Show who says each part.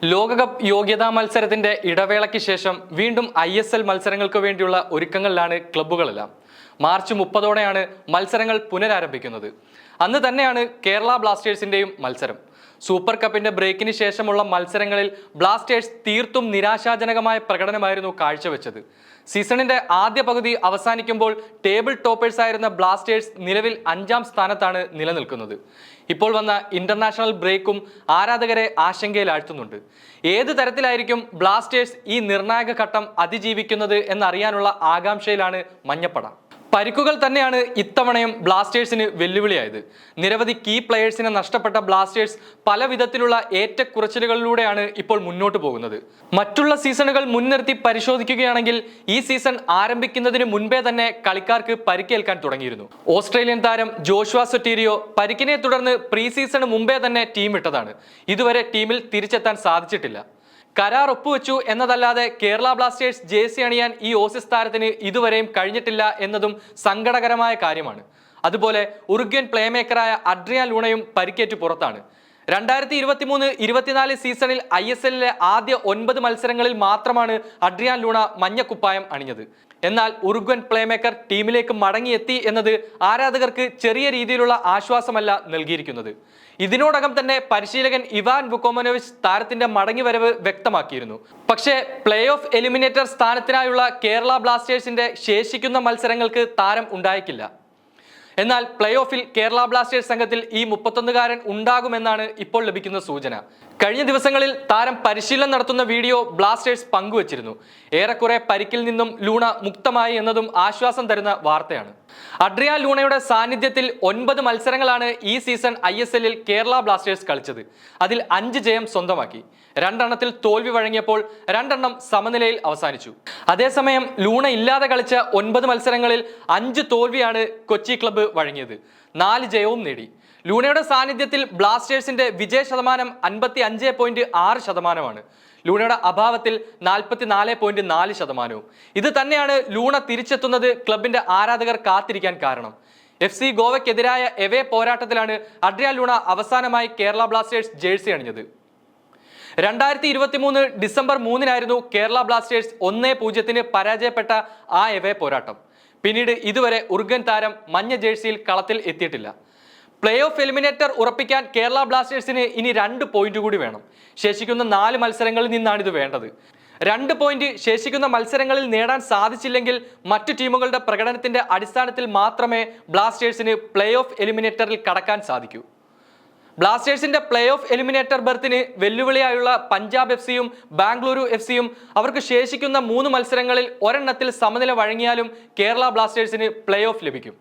Speaker 1: ലോകകപ്പ് യോഗ്യതാ മത്സരത്തിന്റെ ഇടവേളയ്ക്ക് ശേഷം വീണ്ടും ISL മത്സരങ്ങൾക്ക് വേണ്ടിയുള്ള ഒരുക്കങ്ങളിലാണ് ക്ലബ്ബുകളെല്ലാം. മാർച്ച് 30ഓടെയാണ് മത്സരങ്ങൾ പുനരാരംഭിക്കുന്നത്. അന്ന് തന്നെയാണ് കേരള ബ്ലാസ്റ്റേഴ്സിന്റെയും മത്സരം. സൂപ്പർ കപ്പിന്റെ ബ്രേക്കിന് ശേഷമുള്ള മത്സരങ്ങളിൽ ബ്ലാസ്റ്റേഴ്സ് തീർത്തും നിരാശാജനകമായ പ്രകടനമായിരുന്നു കാഴ്ചവെച്ചത്. സീസണിന്റെ ആദ്യ പകുതി അവസാനിക്കുമ്പോൾ ടേബിൾ ടോപ്പേഴ്സായിരുന്ന ബ്ലാസ്റ്റേഴ്സ് നിലവിൽ 5ാം സ്ഥാനത്താണ് നിലനിൽക്കുന്നത്. ഇപ്പോൾ വന്ന ഇന്റർനാഷണൽ ബ്രേക്കും ആരാധകരെ ആശങ്കയിലാഴ്ത്തുന്നുണ്ട്. ഏത് തരത്തിലായിരിക്കും ബ്ലാസ്റ്റേഴ്സ് ഈ നിർണായക ഘട്ടം അതിജീവിക്കുന്നത് എന്നറിയാനുള്ള ആകാംക്ഷയിലാണ് മഞ്ഞപ്പട. പരിക്കുകൾ തന്നെയാണ് ഇത്തവണയും ബ്ലാസ്റ്റേഴ്സിന് വെല്ലുവിളിയായത്. നിരവധി കീ പ്ലെയേഴ്സിനെ നഷ്ടപ്പെട്ട ബ്ലാസ്റ്റേഴ്സ് പല വിധത്തിലുള്ള ഏറ്റക്കുറച്ചിലുകളിലൂടെയാണ് ഇപ്പോൾ മുന്നോട്ട് പോകുന്നത്. മറ്റുള്ള സീസണുകൾ മുൻനിർത്തി പരിശോധിക്കുകയാണെങ്കിൽ ഈ സീസൺ ആരംഭിക്കുന്നതിന് മുൻപേ തന്നെ കളിക്കാർക്ക് പരിക്കേൽക്കാൻ തുടങ്ങിയിരുന്നു. ഓസ്ട്രേലിയൻ താരം ജോഷുവ സൊട്ടീരിയോ പരിക്കിനെ തുടർന്ന് പ്രീ സീസണ് മുമ്പേ തന്നെ ടീം വിട്ടതാണ്. ഇതുവരെ ടീമിൽ തിരിച്ചെത്താൻ സാധിച്ചിട്ടില്ല. കരാർ ഒപ്പുവെച്ചു എന്നതല്ലാതെ കേരള ബ്ലാസ്റ്റേഴ്സ് ജേഴ്സി അണിയാൻ ഈ ഓസീസ് താരത്തിന് ഇതുവരെയും കഴിഞ്ഞിട്ടില്ല എന്നതും സങ്കടകരമായ കാര്യമാണ്. അതുപോലെ ഉറുഗ്വൻ പ്ലേമേക്കറായ അഡ്രിയാൻ ലൂണയും പരിക്കേറ്റു പുറത്താണ്. 2023-24 സീസണിൽ ISLലെ ആദ്യ 9 മത്സരങ്ങളിൽ മാത്രമാണ് അഡ്രിയാൻ ലൂണ മഞ്ഞക്കുപ്പായം അണിഞ്ഞത്. എന്നാൽ ഉറുഗ്വൻ പ്ലേമേക്കർ ടീമിലേക്ക് മടങ്ങിയെത്തി എന്നത് ആരാധകർക്ക് ചെറിയ രീതിയിലുള്ള ആശ്വാസമല്ല നൽകിയിരിക്കുന്നത്. ഇതിനോടകം തന്നെ പരിശീലകൻ ഇവാൻ വുക്കോമനോവിച്ച് താരത്തിന്റെ മടങ്ങിവരവ് വ്യക്തമാക്കിയിരുന്നു. പക്ഷേ പ്ലേ ഓഫ് എലിമിനേറ്റർ സ്ഥാനത്തിനായുള്ള കേരള ബ്ലാസ്റ്റേഴ്സിന്റെ ശേഷിക്കുന്ന മത്സരങ്ങൾക്ക് താരം ഉണ്ടായേക്കില്ല. എന്നാൽ പ്ലേ ഓഫിൽ കേരള ബ്ലാസ്റ്റേഴ്സ് സംഘത്തിൽ ഈ 31കാരൻ ഉണ്ടാകുമെന്നാണ് ഇപ്പോൾ ലഭിക്കുന്ന സൂചന. കഴിഞ്ഞ ദിവസങ്ങളിൽ താരം പരിശീലനം നടത്തുന്ന വീഡിയോ ബ്ലാസ്റ്റേഴ്സ് പങ്കുവച്ചിരുന്നു. ഏറെക്കുറെ പരിക്കിൽ നിന്നും ലൂണ മുക്തമായി എന്നതും ആശ്വാസം തരുന്ന വാർത്തയാണ്. അഡ്രിയാൻ ലൂണയുടെ സാന്നിധ്യത്തിൽ 9 മത്സരങ്ങളാണ് ഈ സീസൺ ISLൽ കേരള ബ്ലാസ്റ്റേഴ്സ് കളിച്ചത്. അതിൽ 5 ജയം സ്വന്തമാക്കി. 2 എണ്ണത്തിൽ തോൽവി വഴങ്ങിയപ്പോൾ 2 എണ്ണം സമനിലയിൽ അവസാനിച്ചു. അതേസമയം ലൂണ ഇല്ലാതെ കളിച്ച 9 മത്സരങ്ങളിൽ 5 തോൽവിയാണ് കൊച്ചി ക്ലബ്ബ് വഴങ്ങിയത്. 4 ജയവും നേടി. ലൂണയുടെ സാന്നിധ്യത്തിൽ ബ്ലാസ്റ്റേഴ്സിന്റെ വിജയ ശതമാനം 55.6%. ലൂണയുടെ അഭാവത്തിൽ 44.4%. ഇത് തന്നെയാണ് ലൂണ തിരിച്ചെത്തുന്നത് ക്ലബിന്റെ ആരാധകർ കാത്തിരിക്കാൻ കാരണം. FC ഗോവയ്ക്കെതിരായ എവേ പോരാട്ടത്തിലാണ് അഡ്രിയാൻ ലൂണ അവസാനമായി കേരള ബ്ലാസ്റ്റേഴ്സ് ജേഴ്സി അണിഞ്ഞത്. 2023 ഡിസംബർ 3-നായിരുന്നു കേരള ബ്ലാസ്റ്റേഴ്സ് 1-0 പരാജയപ്പെട്ട ആ എവേ പോരാട്ടം. പിന്നീട് ഇതുവരെ ഉറുഗ്വൻ താരം മഞ്ഞ ജേഴ്സിയിൽ കളത്തിൽ എത്തിയിട്ടില്ല. പ്ലേ ഓഫ് എലിമിനേറ്റർ ഉറപ്പിക്കാൻ കേരള ബ്ലാസ്റ്റേഴ്സിന് ഇനി 2 പോയിന്റ് കൂടി വേണം. ശേഷിക്കുന്ന 4 മത്സരങ്ങളിൽ നിന്നാണ് ഇത് വേണ്ടത്. 2 പോയിന്റ് ശേഷിക്കുന്ന മത്സരങ്ങളിൽ നേടാൻ സാധിച്ചില്ലെങ്കിൽ മറ്റു ടീമുകളുടെ പ്രകടനത്തിന്റെ അടിസ്ഥാനത്തിൽ മാത്രമേ ബ്ലാസ്റ്റേഴ്സിന് പ്ലേ ഓഫ് എലിമിനേറ്ററിൽ കടക്കാൻ സാധിക്കൂ. ബ്ലാസ്റ്റേഴ്സിന്റെ പ്ലേ ഓഫ് എലിമിനേറ്റർ ബർത്തിന് വെല്ലുവിളിയായുള്ള പഞ്ചാബ് FCയും ബാംഗ്ലൂരു FCയും അവർക്ക് ശേഷിക്കുന്ന 3 മത്സരങ്ങളിൽ ഒരെണ്ണത്തിൽ സമനില വഴങ്ങിയാലും കേരള ബ്ലാസ്റ്റേഴ്സിന് പ്ലേ ഓഫ് ലഭിക്കും.